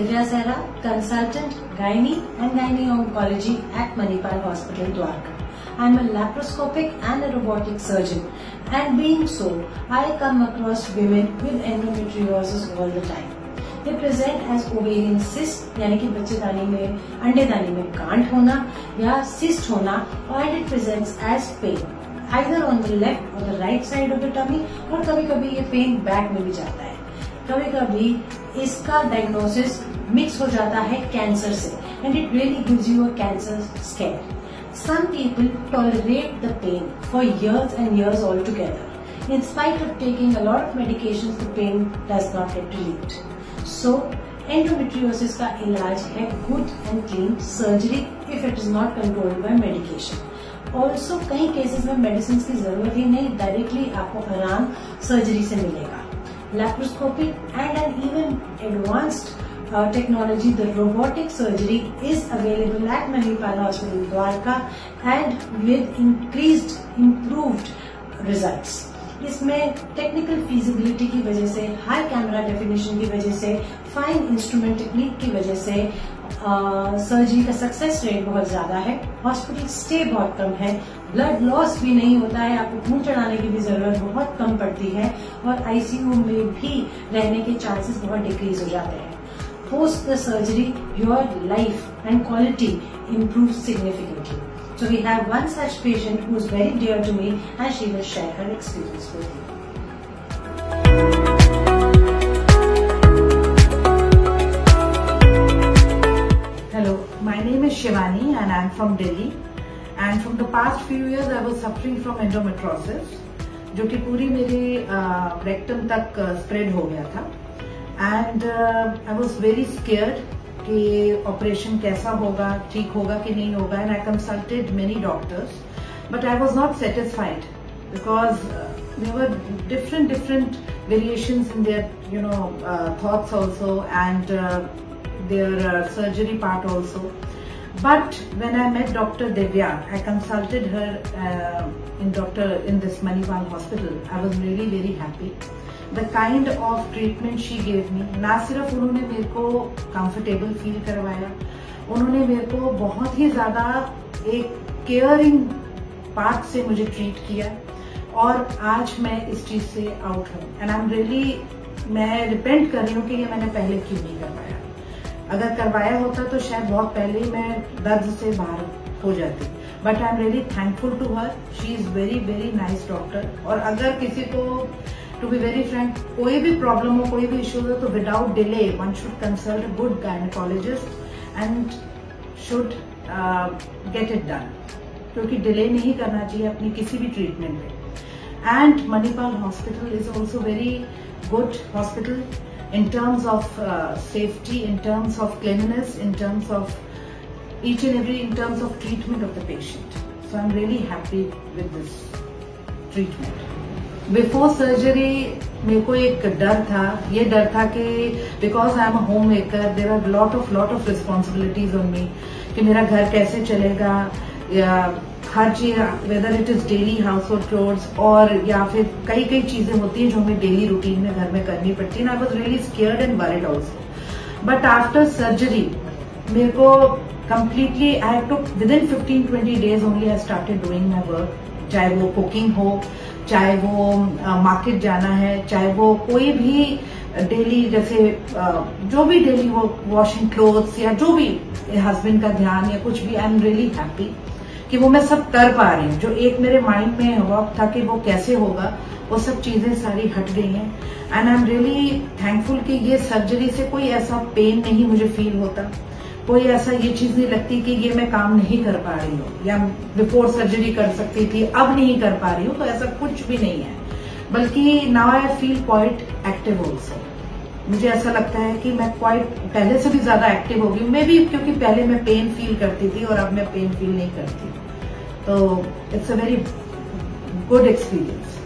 Divya Sehra, consultant gynae and gynae oncology at Manipal Hospital, Dwarka. I am a laparoscopic and a robotic surgeon, and being so, I come across women with endometriosis all the time. They present as ovarian cyst, यानी कि बच्चेदानी में अंडेदानी में गांठ होना या cyst होना, and it presents as pain, either on the left or the right side of the tummy, और कभी-कभी ये पेन बैक में भी जाता है. कभी-कभी इसका डायग्नोसिस मिक्स हो जाता है कैंसर से, and it really gives you a cancer scare. Some people tolerate the pain for years and years altogether. In spite of taking a lot of medications, the pain does not get relieved. So, endometriosis का इलाज है good and clean surgery if it is not controlled by medication. Also, कई cases में medicine की जरूरत ही नहीं, directly आपको आराम सर्जरी से मिलेगा. Laparoscopic and an even advanced technology, the robotic surgery is available at Manipal Hospital, Dwarka, and with improved results. इसमें टेक्निकल फीजिबिलिटी की वजह से, हाई कैमरा डेफिनेशन की वजह से, फाइन इंस्ट्रूमेंट टेक्निक की वजह से सर्जरी का सक्सेस रेट बहुत ज्यादा है. हॉस्पिटल स्टे बहुत कम है, ब्लड लॉस भी नहीं होता है, आपको खून चढ़ाने की भी जरूरत बहुत कम पड़ती है, और आईसीयू में भी रहने के चांसेस बहुत डिक्रीज हो जाते हैं. Post the surgery your life and quality improves significantly. So we have one such patient who is very dear to me, and she will share her experience with you. Hello, my name is Shivani and I am from Delhi. And from the past few years I was suffering from endometriosis, जो कि पूरी मेरे rectum तक spread हो गया था. And I was very scared कि operation कैसा होगा, ठीक होगा कि नहीं होगा. And I consulted many doctors, but I was not satisfied because there were different variations in their thoughts also and their surgery part also. But when I met Dr. Divya, I consulted her in this Manipal hospital. I was really very happy. The kind of treatment she gave me, ना सिर्फ उन्होंने मेरे को comfortable feel करवाया, उन्होंने मेरे को बहुत ही ज्यादा एक केयरिंग पार्ट से मुझे ट्रीट किया, और आज मैं इस चीज से आउट हूँ. एंड आई एम रियली, मैं रिपेंट कर रही हूँ कि ये मैंने पहले क्यों नहीं करवाया. अगर करवाया होता तो शायद बहुत पहले ही मैं दर्द से बाहर हो जाती. But I am really thankful to her. She is very very nice doctor. और अगर किसी को, टू बी वेरी फ्रैंक, कोई भी प्रॉब्लम हो, कोई भी इश्यू हो, तो without delay one should consult a good gynaecologist and should get it done, क्योंकि डिले नहीं करना चाहिए अपनी किसी भी ट्रीटमेंट में. And Manipal hospital is also very good hospital in terms of safety, in terms of cleanliness, in terms of each and every, in terms of treatment of the patient. So I'm really happy with this treatment. Before surgery, मेरे को एक डर था. ये डर था कि because I am a homemaker, there are lot of responsibilities on me. कि मेरा घर कैसे चलेगा, या हर चीज, whether it is daily house hold chores, और या फिर कई चीजें होती हैं जो हमें डेली रूटीन में घर में करनी पड़ती है. I was really scared and worried also. But after surgery मेरे को completely, I took within 15-20 days only I started doing my work. चाहे वो कुकिंग हो, चाहे वो मार्केट जाना है, चाहे वो कोई भी डेली, जैसे जो भी डेली वो वॉशिंग क्लोथ्स या जो भी हस्बैंड का ध्यान या कुछ भी. आई एम रियली हैप्पी कि वो मैं सब कर पा रही हूँ. जो एक मेरे माइंड में वक्त था कि वो कैसे होगा, वो सब चीजें सारी हट गई हैं. And I am really thankful कि ये सर्जरी से कोई ऐसा पेन नहीं मुझे फील होता, कोई ऐसा ये चीज नहीं लगती कि ये मैं काम नहीं कर पा रही हूँ, या बिफोर सर्जरी कर सकती थी अब नहीं कर पा रही हूँ. तो ऐसा कुछ भी नहीं है, बल्कि now I feel quite active also. मुझे ऐसा लगता है कि मैं क्वाइट पहले से भी ज्यादा एक्टिव हो गई. मे बी क्योंकि पहले मैं पेन फील करती थी और अब मैं पेन फील नहीं करती. तो it's a very good experience.